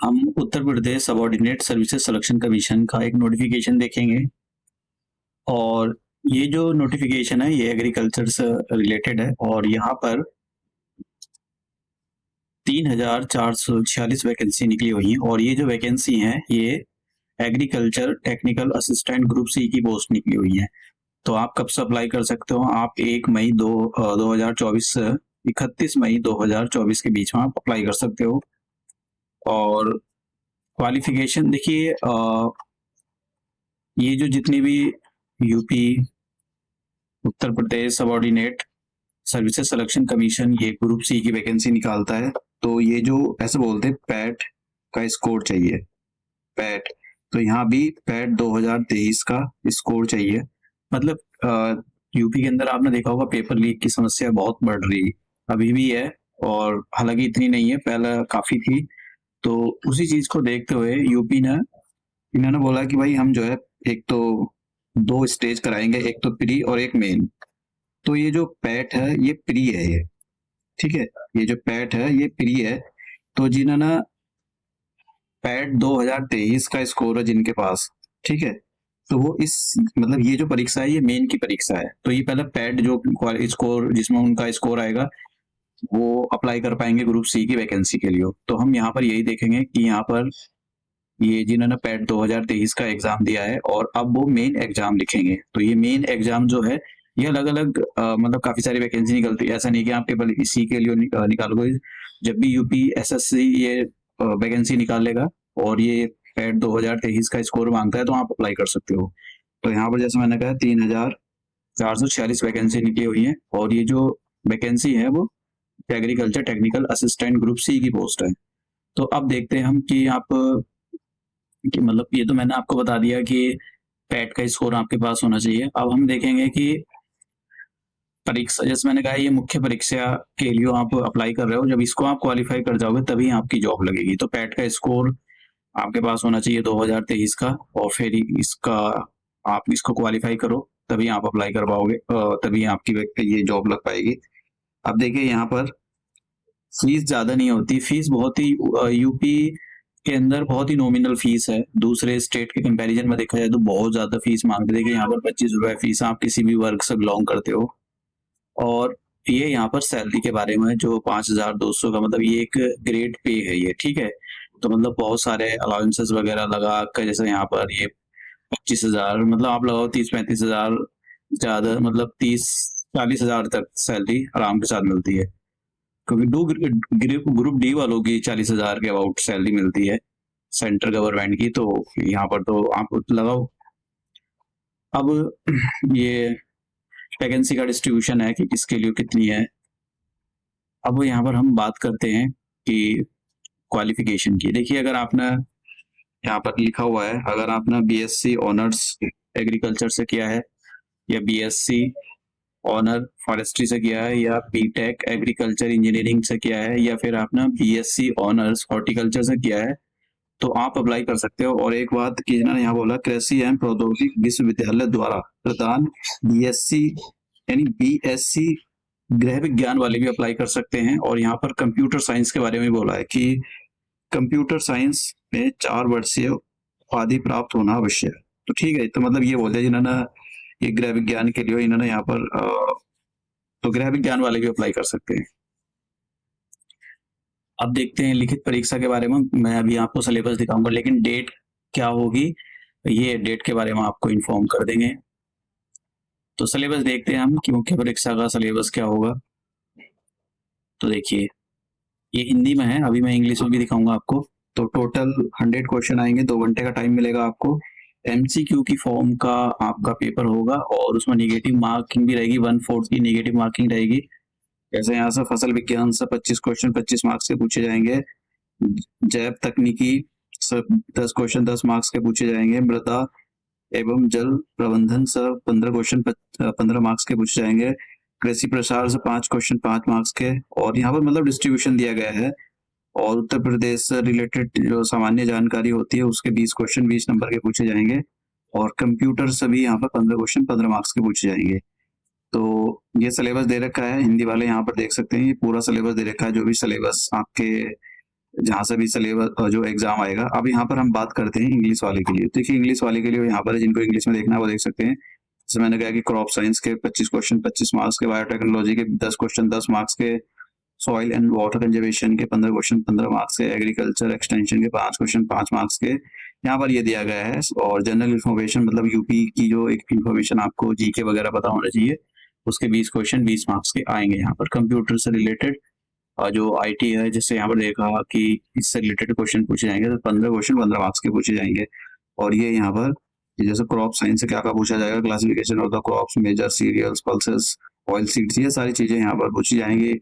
हम Uttar Pradesh subordinate services selection commission का एक नोटिफिकेशन देखेंगे और ये जो नोटिफिकेशन है ये एग्रीकल्चर से रिलेटेड है और यहाँ पर 3,446 वैकेंसी निकली हुई हैं और ये जो वैकेंसी हैं ये agriculture technical assistant group C की पोस्ट निकली हुई है। तो आप कब से अप्लाई कर सकते हो? आप 1 मई 2024 से 31 मई 2024 के बीच में आप अप्लाई कर सकते हो। और क्वालिफिकेशन देखिए, ये जो जितनी भी UP Uttar Pradesh subordinate services selection commission ये ग्रुप सी की वैकेंसी निकालता है, तो ये जो ऐसे बोलते हैं पैट का स्कोर चाहिए, पैट, तो यहाँ भी पैट 2023 का स्कोर चाहिए। मतलब यूपी के अंदर आपने देखा होगा पेपर लीक की समस्या बहुत बढ़ रही है, अभी भी है और हालांकि इतनी नहीं है, पहले काफी थी। तो उसी चीज को देखते हुए यूपी ने इन्होंने बोला कि भाई हम जो है एक तो 2 स्टेज कराएंगे, एक तो प्री और एक मेन। तो ये जो पैट है ये प्री है, ये ठीक है, ये जो पैट है ये प्री है। तो जिन्होंने पैट 2023 का स्कोर है जिनके पास, ठीक है, तो वो इस मतलब ये जो परीक्षा है ये मेन की परीक्षा है। तो ये पहले पैट जो स्कोर जिसमें उनका स्कोर आएगा वो अप्लाई कर पाएंगे ग्रुप सी की वैकेंसी के लिए। तो हम यहाँ पर यही देखेंगे कि यहाँ पर ये जिन्होंने पैट 2023 का एग्जाम दिया है और अब वो मेन एग्जाम लिखेंगे। तो ये मेन एग्जाम जो है ये अलग अलग मतलब काफी सारी वैकेंसी निकलती है, ऐसा नहीं कि आप केवल इसी के लिए निकालोगे। जब भी यूपी एसएससी ये वैकेंसी निकालेगा और ये पैट 2023 का स्कोर मांगता है तो आप अप्लाई कर सकते हो। तो यहाँ पर जैसे मैंने कहा 3,446 वैकेंसी निकली हुई है और ये जो वैकेंसी है वो agriculture technical assistant group C की पोस्ट है। तो अब देखते हैं हम कि आप कि मतलब ये तो मैंने आपको बता दिया कि पैट का स्कोर आपके पास होना चाहिए। अब हम देखेंगे कि परीक्षा, जैसे मैंने कहा ये मुख्य परीक्षा के लिए आप अप्लाई कर रहे हो, जब इसको आप क्वालिफाई कर जाओगे तभी आपकी जॉब लगेगी। तो पैट का स्कोर आपके पास होना चाहिए 2023 का और फिर इसका आप इसको क्वालिफाई करो तभी आप अप्लाई कर पाओगे, तभी आपकी ये जॉब लग पाएगी। अब देखिए यहाँ पर फीस ज्यादा नहीं होती, फीस बहुत ही यूपी के अंदर बहुत ही नॉमिनल फीस है। दूसरे स्टेट के कंपैरिजन में देखा जाए तो बहुत ज्यादा फीस मांगते थे कि यहाँ पर 25 रुपए फीस, आप किसी भी वर्ग से बिलोंग करते हो। और ये यहाँ पर सैलरी के बारे में जो 5,200 का मतलब ये एक ग्रेड पे है ये, ठीक है। तो मतलब बहुत सारे अलाउंसेस वगैरह लगा कर जैसे यहाँ पर ये 25,000 मतलब आप लगाओ 30-35,000 ज्यादा मतलब 30-40,000 तक सैलरी आराम के साथ मिलती है, क्योंकि ग्रुप डी वालों की 40,000 के अबाउट सैलरी मिलती है सेंट्रल गवर्नमेंट की। तो यहाँ पर तो आप लगाओ। अब ये वैकेंसी का डिस्ट्रीब्यूशन है कि किसके लिए कितनी है। अब यहाँ पर हम बात करते हैं कि क्वालिफिकेशन की। देखिए अगर आपने यहाँ पर लिखा हुआ है, अगर आपने बीएससी ऑनर्स एग्रीकल्चर से किया है या बीएससी ऑनर फॉरेस्ट्री से किया है या बीटेक एग्रीकल्चर इंजीनियरिंग से किया है या फिर आपने बीएससी ऑनर्स हॉर्टिकल्चर से किया है तो आप अप्लाई कर सकते हो। और एक बात कि ना यहाँ बोला कृषि एवं प्रौद्योगिकी विश्वविद्यालय द्वारा प्रदान बीएससी यानी बीएससी गृह विज्ञान वाले भी अप्लाई कर सकते हैं। और यहाँ पर कंप्यूटर साइंस के बारे में बोला है कि कंप्यूटर साइंस में 4 वर्षीय उपाधि प्राप्त होना आवश्यक है। तो ठीक है, तो मतलब ये बोलते हैं जिन्होंने ये गृह विज्ञान के लिए इन्होंने यहाँ पर तो गृह विज्ञान वाले भी अप्लाई कर सकते हैं। अब देखते हैं लिखित परीक्षा के बारे में। मैं अभी आपको सिलेबस दिखाऊंगा लेकिन डेट क्या होगी ये डेट के बारे में आपको इन्फॉर्म कर देंगे। तो सिलेबस देखते हैं हम कि मुख्य परीक्षा का सिलेबस क्या होगा। तो देखिए ये हिंदी में है, अभी मैं इंग्लिश में भी दिखाऊंगा आपको। तो टोटल 100 क्वेश्चन आएंगे, 2 घंटे का टाइम मिलेगा आपको। एमसीक्यू की फॉर्म का आपका पेपर होगा और उसमें नेगेटिव मार्किंग भी रहेगी, 1/4 की नेगेटिव मार्किंग रहेगी। जैसे यहाँ से फसल विज्ञान से 25 क्वेश्चन 25 मार्क्स के पूछे जाएंगे, जैव तकनीकी से 10 क्वेश्चन 10 मार्क्स के पूछे जाएंगे, मृदा एवं जल प्रबंधन से 15 क्वेश्चन 15 मार्क्स के पूछे जाएंगे, कृषि प्रसार से 5 क्वेश्चन 5 मार्क्स के। और यहाँ पर मतलब डिस्ट्रीब्यूशन दिया गया है। और उत्तर प्रदेश से रिलेटेड जो सामान्य जानकारी होती है उसके 20 क्वेश्चन 20 नंबर के पूछे जाएंगे। और कंप्यूटर से भी यहाँ पर 15 क्वेश्चन 15 मार्क्स के पूछे जाएंगे। तो ये सिलेबस दे रखा है, हिंदी वाले यहाँ पर देख सकते हैं, ये पूरा सिलेबस दे रखा है। जो भी सिलेबस आपके जहाँ से भी सिलेबस जो एग्जाम आएगा। अब यहाँ पर हम बात करते हैं इंग्लिश वाले के लिए। देखिए इंग्लिश वाले के लिए यहाँ पर जिनको इंग्लिश में देखना है वो देख सकते हैं। जैसे मैंने कहा कि क्रॉप साइंस के 25 क्वेश्चन 25 मार्क्स के, बायोटेक्नोलॉजी के 10 क्वेश्चन 10 मार्क्स के, सॉइल एंड वाटर कंजर्वेशन के 15 क्वेश्चन 15 मार्क्स के, एग्रीकल्चर एक्सटेंशन के 5 क्वेश्चन 5 मार्क्स के यहाँ पर ये दिया गया है। और जनरल इन्फॉर्मेशन मतलब यूपी की जो एक इन्फॉर्मेशन आपको जीके वगैरह पता होना चाहिए, उसके 20 क्वेश्चन 20 मार्क्स के आएंगे। यहाँ पर कंप्यूटर से रिलेटेड जो आईटी है, जैसे यहाँ पर देखा कि इससे रिलेटेड क्वेश्चन पूछे जाएंगे, तो 15 क्वेश्चन 15 मार्क्स के पूछे जाएंगे। और ये यहाँ पर जैसे क्रॉप साइंस से क्या क्या पूछा जाएगा, classification of the crops, major cereals, pulses, oil seeds, ये सारी चीजें यहाँ पर पूछी जाएंगी।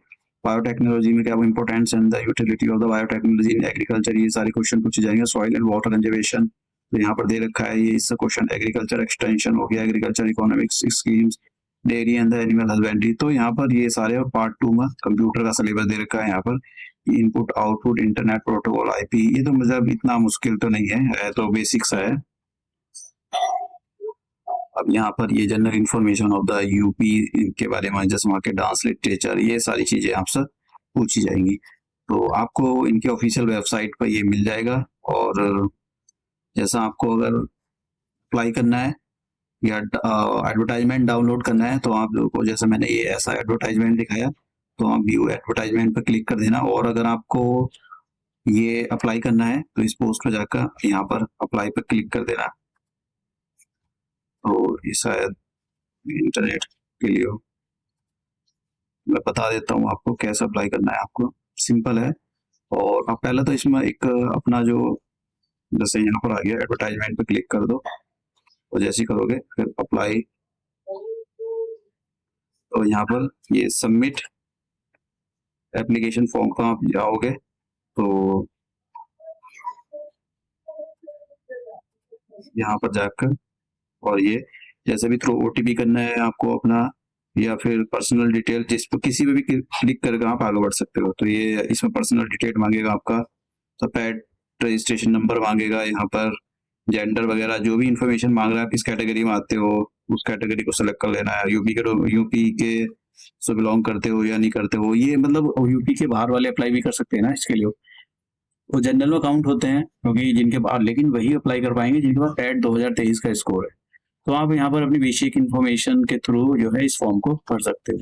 बायोटेक्नोलॉजी में क्या importance and the utility of the biotechnology in agriculture, ये सारे क्वेश्चन पूछे जाएंगे। सॉइल एंड वाटर कंजर्वेशन तो यहाँ पर दे रखा है, ये इससे क्वेश्चन। एग्रीकल्चर एक्सटेंशन हो गया, agriculture economics schemes, dairy and the animal husbandry, तो यहाँ पर ये सारे। और पार्ट 2 में कंप्यूटर का सिलेबस दे रखा है यहाँ पर, input output internet protocol IP, ये तो मतलब इतना मुश्किल तो नहीं है तो बेसिक सा है। अब यहाँ पर ये general information of the UP के बारे में, जैसे वहाँ के डांस, लिटरेचर, ये सारी चीजें आपसे पूछी जाएंगी। तो आपको इनके ऑफिशियल वेबसाइट पर ये मिल जाएगा। और जैसा आपको अगर अप्लाई करना है या एडवर्टाइजमेंट डाउनलोड करना है, तो आप लोगों को, जैसे मैंने ये ऐसा एडवर्टाइजमेंट दिखाया, तो आप व्यू एडवर्टाइजमेंट पर क्लिक कर देना। और अगर आपको ये अप्लाई करना है तो इस पोस्ट पर जाकर यहाँ पर अप्लाई पर क्लिक कर देना। तो ये शायद इंटरनेट के लिए हो, मैं बता देता हूँ आपको कैसे अप्लाई करना है। आपको सिंपल है। और आप पहले तो इसमें एक अपना जो, जैसे यहाँ पर आ गया एडवर्टाइजमेंट पे क्लिक कर दो, और जैसे ही करोगे फिर अप्लाई, तो यहाँ पर ये सबमिट एप्लीकेशन फॉर्म का आप जाओगे, तो यहाँ पर जाकर, और ये जैसे भी थ्रू ओटीपी करना है आपको अपना, या फिर पर्सनल डिटेल, जिस पर किसी पे भी क्लिक करके आप आगे बढ़ सकते हो। तो ये इसमें पर्सनल डिटेल मांगेगा आपका, तो पैड रजिस्ट्रेशन नंबर मांगेगा, यहाँ पर जेंडर वगैरह जो भी इंफॉर्मेशन मांग रहा है, आप किस कैटेगरी में आते हो उस कैटेगरी को सेलेक्ट कर लेना है। यूपी के से बिलोंग करते हो या नहीं करते हो, ये मतलब यूपी के बाहर वाले अप्लाई भी कर सकते हैं ना इसके लिए, वो जनरल में काउंट होते हैं क्योंकि जिनके बाहर, लेकिन वही अप्लाई कर पाएंगे जिनके पास टेट 2023 का स्कोर है। तो आप यहाँ पर अपनी बेसिक इन्फॉर्मेशन के थ्रू जो है इस फॉर्म को भर सकते हो।